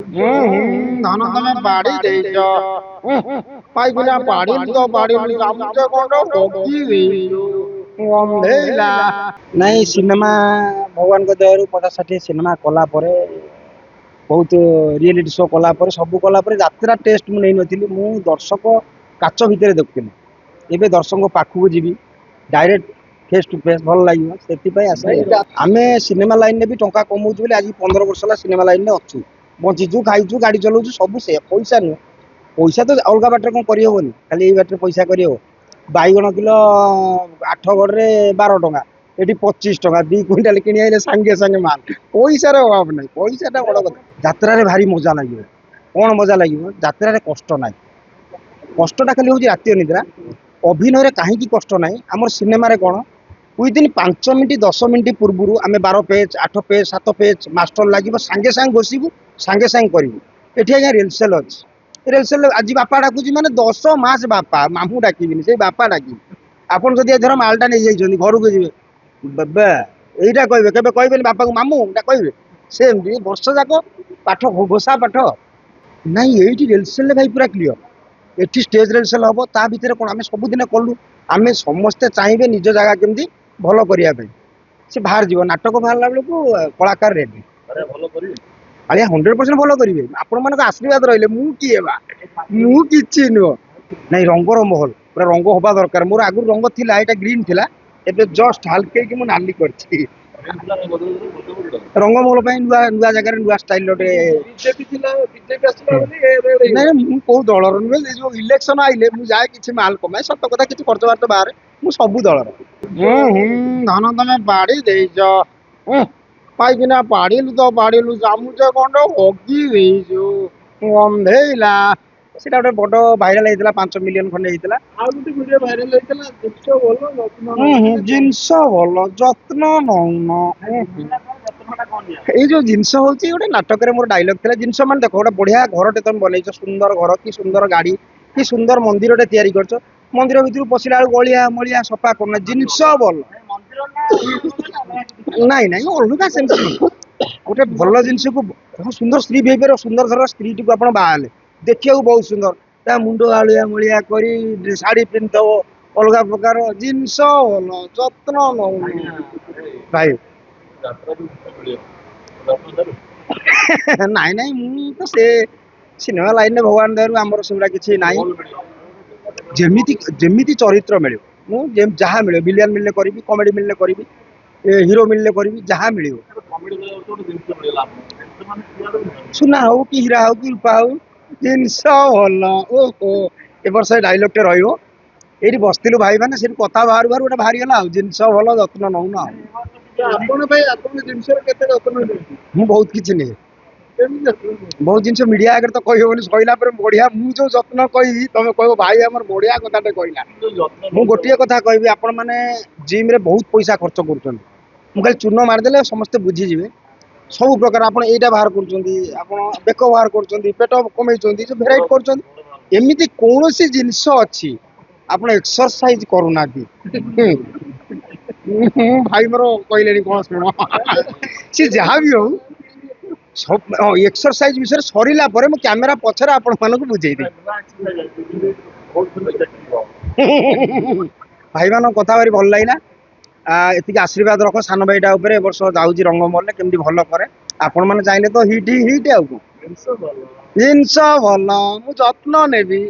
ଧନ ତମେ ବାଡି ଦେଇଛ ପାଇକିନା ବାଡିଲୁ ତ ବାଡିଲୁ ଚାମୁଚ ଖଣ୍ଡ ହଗି ଦେଇଛୁ ଗନ୍ଧେଇଲା। ନାଇଁ ସିନେମା ଭଗବାନଙ୍କ ଦୟାରୁ 50-60 ସିନେମା କଲା ପରେ ବହୁତ ରିଏଲିଟି ଶୋ କଲା ପରେ ସବୁ କଲା ପରେ ଯାତ୍ରା ଟେଷ୍ଟ ମୁଁ ନେଇନଥିଲି। ମୁଁ ଦର୍ଶକ କାଚ ଭିତରେ ଦେଖୁଥିଲି। ଏବେ ଦର୍ଶକଙ୍କ ପାଖକୁ ଯିବି ଡାଇରେକ୍ଟ ଫେସ୍ ଟୁ ଫେସ୍ ଭଲ ଲାଗିବ ସେଥିପାଇଁ ଆସେ। ଆମେ ସିନେମା ଲାଇନରେ ବି ଟଙ୍କା କମଉଛୁ ବୋଲି ଆଜି 15 ବର୍ଷ ହେଲା ସିନେମା ଲାଇନରେ ଅଛୁ। ବଞ୍ଚିଛୁ ଖାଇଛୁ ଗାଡି ଚଲଉଛୁ ସବୁ ସେ ପଇସା ନୁହେଁ। ପଇସା ତ ଅଲଗା ବାଟରେ କଣ କରିହବନି ଖାଲି ଏଇ ବାଟରେ ପଇସା କରିହବ। ବାଇଗଣ କିଲୋ ଆଠଗଡରେ 12 ଟଙ୍କା ଏଠି 25 ଟଙ୍କା 2 କୁଇଣ୍ଟାଲ କିଣି ଆଇଲେ ସାଙ୍ଗେ ସାଙ୍ଗେ ମାଲ। ପଇସାର ଅଭାବ ନାହିଁ ପଇସାଟା ବଡ କଥା। ଯାତ୍ରାରେ ଭାରି ମଜା ଲାଗିବ। କଣ ମଜା ଲାଗିବ ଯାତ୍ରାରେ କଷ୍ଟ ନାହିଁ। କଷ୍ଟଟା ଖାଲି ହଉଛି ରାତି ଅନିଦ୍ରା। ଅଭିନୟରେ କାହିଁକି କଷ୍ଟ ନାହିଁ ଆମର ସିନେମାରେ କଣ ୱିଦିନ 5 ମିନିଟ୍ 10 ମିନିଟ୍ ପୂର୍ବରୁ ଆମେ 12 ପେଜ 8 ପେଜ 7 ପେଜ ମାଷ୍ଟର ଲାଗିବ ସାଙ୍ଗେ ସାଙ୍ଗେ ବସିବୁ ସାଙ୍ଗେ ସାଙ୍ଗେ କରିବୁ। ଏଠି ଆଜ୍ଞା ରିଲସେଲ ଅଛି। ରିଲସେଲ ଆଜି ବାପା ଡାକୁଛି ମାନେ 10 ମାସ ବାପା ମାମୁଁ ଡାକିବିନି ସେଇ ବାପା ଡାକିବି। ଆପଣ ଯଦି ଏଥର ମାଲଟା ନେଇଯାଇଛନ୍ତି ଘରକୁ ଯିବେ ବାବା ଏଇଟା କହିବେ କେବେ କହିବେନି ବାପାକୁ ମାମୁଁ ଏଇଟା କହିବେ। ସେମିତି ବର୍ଷ ଯାକ ପାଠ ଘୋଷା ପାଠ ନାଇଁ ଏଇଠି ରିଲସେଲରେ ଭାଇ ପୁରା କ୍ଲିୟର। ଏଠି ଷ୍ଟେଜ ରିଲସେଲ ହବ ତା ଭିତରେ କଣ ଆମେ ସବୁଦିନ କଲୁ। ଆମେ ସମସ୍ତେ ଚାହିଁବେ ନିଜ ଜାଗା କେମିତି ଭଲ କରିବା ପାଇଁ। ସେ ବାହାର ଯିବ ନାଟକ ବାହାରିଲା ବେଳକୁ କଳାକାର ରେଡି ଆଜ୍ଞା 100% ଭଲ କରିବେ। ଆପଣ ମାନଙ୍କ ଆଶୀର୍ବାଦ ରହିଲେ ମୁଁ କିଏ ବା ମୁଁ କିଛି ନୁହଁ। ନାଇଁ ରଙ୍ଗର ମହଲ ପୁରା ରଙ୍ଗ ହବା ଦରକାର। ମୋର ଆଗରୁ ରଙ୍ଗ ଥିଲା ଏଇଟା ଗ୍ରୀନ ଥିଲା ଏବେ ଜଷ୍ଟ ହାଲକେଇକି ମୁଁ ନାଲି କରିଛି। ରଙ୍ଗମହଲ ପାଇଁ ନୂଆ ନୂଆ ଜାଗାରେ ନୂଆ ଷ୍ଟାଇଲ ଗୋଟେ ନାଇଁ ମୁଁ କୋଉ ଦଳର ନୁହେଁ। ଏ ଯୋଉ ଇଲେକ୍ସନ ଆଇଲେ ମୁଁ ଯାଏ କିଛି ମାଲ କମାଏ ସତ କଥା କିଛି ଖର୍ଚ୍ଚ ବାର୍ଚ୍ଚ ବାହାରେ ମୁଁ ସବୁ ଦଳର। ଧନ ତମେ ବାଡି ଦେଇଛ ପାଇକିନା ବାଡିଲୁ ତ ବାଡିଲୁ ଚାମୁଚ ଖଣ୍ଡ ହଗି ଦେଇଛୁ ଗନ୍ଧେଇଲା। ସେଟା ଗୋଟେ ବଡ ଭାଇରାଲ ହେଇଥିଲା 5 ମିଲିୟନ ଖଣ୍ଡେ ହେଇଥିଲା। ଆଉ ଗୋଟେ ଭିଡିଓ ଭାଇରାଲ ହେଇଥିଲା ଜିନିଷ ଭଲ ଜିନିଷ ଭଲ ଯତ୍ନ ନଉନ। ଏଇ ଯୋଉ ଜିନିଷ ହଉଛି ଗୋଟେ ନାଟକରେ ମୋର ଡାଇଲଗ ଥିଲା ଜିନିଷ ମାନେ ଦେଖ ଗୋଟେ ବଢିଆ ଘରଟେ ତମେ ବନେଇଛ ସୁନ୍ଦର ଘର କି ସୁନ୍ଦର ଗାଡି କି ସୁନ୍ଦର ମନ୍ଦିରଟେ ତିଆରି କରିଛ। ମନ୍ଦିର ଭିତରୁ ପଶିଲା ବେଳକୁ ଅଳିଆ ମଳିଆ ସଫା କରୁନ ଜିନିଷ ଭଲ। ନାଇଁ ନାଇଁ ଅଲଗା ସେମିତି ଗୋଟେ ଭଲ ଜିନିଷକୁ ସୁନ୍ଦର ସ୍ତ୍ରୀ ବି ହେଇପାରିବ। ସୁନ୍ଦର ଧର ସ୍ତ୍ରୀଟିକୁ ଆପଣ ବାହା ହେଲେ ଦେଖିବାକୁ ବହୁତ ସୁନ୍ଦର ତା ମୁଣ୍ଡ ଆଳିଆ ମଳିଆ କରି ଶାଢୀ ପିନ୍ଧିଥିବ ଅଲଗା ପ୍ରକାର ଜିନିଷ ଭଲ ଯତ୍ନ ନଉନ ଭାଇ। ନାଇଁ ନାଇଁ ମୁଁ ତ ସେ ସିନେମା ଲାଇନରେ ଭଗବାନ ଦୟାରୁ ଆମର ସେଗୁଡା କିଛି ନାହିଁ। ଯେମିତି ଯେମିତି ଚରିତ୍ର ମିଳିବ ମୁଁ ଯାହା ମିଳିବ ଭିଲିଆନ ମିଳିଲେ କରିବି କମେଡି ମିଳିଲେ କରିବି ହିରୋ ମିଳିଲେ କରିବି ଯାହା ମିଳିବ। ସୁନା ହଉ କି ହୀରା ହଉ କି ରୂପା ହଉ ଜିନିଷ ଭଲ। ଓହୋ ଏ ବର୍ଷ ଏ ଡାଇଲଗ ଟେ ରହିବ। ଏଇଠି ବସିଥିଲୁ ଭାଇ ମାନେ ସେଠି କଥା ବାହାରୁ ବାହାରୁ ଗୋଟେ ବାହାରିଗଲା ଆଉ ଜିନିଷ ଭଲ ଯତ୍ନ ନଉନ ଆଉ। ଆପଣ ଭାଇ ଆପଣଙ୍କ ଜିନିଷର କେତେ ଯତ୍ନ ନିଅନ୍ତି? ମୁଁ ବହୁତ କିଛି ନିଏ। କେମିତି ଯତ୍ନ ନିଅନ୍ତି? ବହୁତ ଜିନିଷ ମିଡିଆ ଆଗରେ ତ କହିହବନି ସଇଲା ପରେ ବଢିଆ ମୁଁ ଯୋଉ ଯତ୍ନ କହିବି ତମେ କହିବ ଭାଇ ଆମର ବଢିଆ କଥାଟେ କହିଲା। ମୁଁ ଗୋଟିଏ କଥା କହିବି ଆପଣ ମାନେ ଜିମ ରେ ବହୁତ ପଇସା ଖର୍ଚ୍ଚ କରୁଛନ୍ତି। ମୁଁ ଖାଲି ଚୂନ ମାରିଦେଲେ ସମସ୍ତେ ବୁଝିଯିବେ। ସବୁ ପ୍ରକାର ଆପଣ ଏଇଟା ବାହାର କରୁଛନ୍ତି ଆପଣ ବେକ ବାହାର କରୁଛନ୍ତି ପେଟ କମେଇଛନ୍ତି ଭେରାଇଟି କରୁଛନ୍ତି। ଏମିତି କୌଣସି ଜିନିଷ ଅଛି ଆପଣ ଏକ୍ସରସାଇଜ କରୁନାହାନ୍ତି। ଭାଇ ମୋର କହିଲେଣି କଣ ଶୁଣ ସେ ଯାହା ବି ହଉ ଏକ୍ସରସାଇଜ ବିଷୟରେ ସରିଲା ପରେ ମୁଁ କ୍ୟାମେରା ପଛରେ ଆପଣ ମାନଙ୍କୁ ବୁଝେଇଦେବି। ଭାଇମାନଙ୍କ କଥା ଭାରି ଭଲ ଲାଗିଲା। ଏତିକି ଆଶୀର୍ବାଦ ରଖ ସାନ ଭାଇଟା ଉପରେ। ଏ ବର୍ଷ ଯାଉଛି ରଙ୍ଗମହଲରେ କେମିତି ଭଲ କରେ। ଆପଣ ମାନେ ଚାହିଁଲେ ତ ହିଟ୍ ହିଟ୍ ଆଉ କଣ ଜିନିଷ ଭଲ ମୁଁ ଯତ୍ନ ନେବି।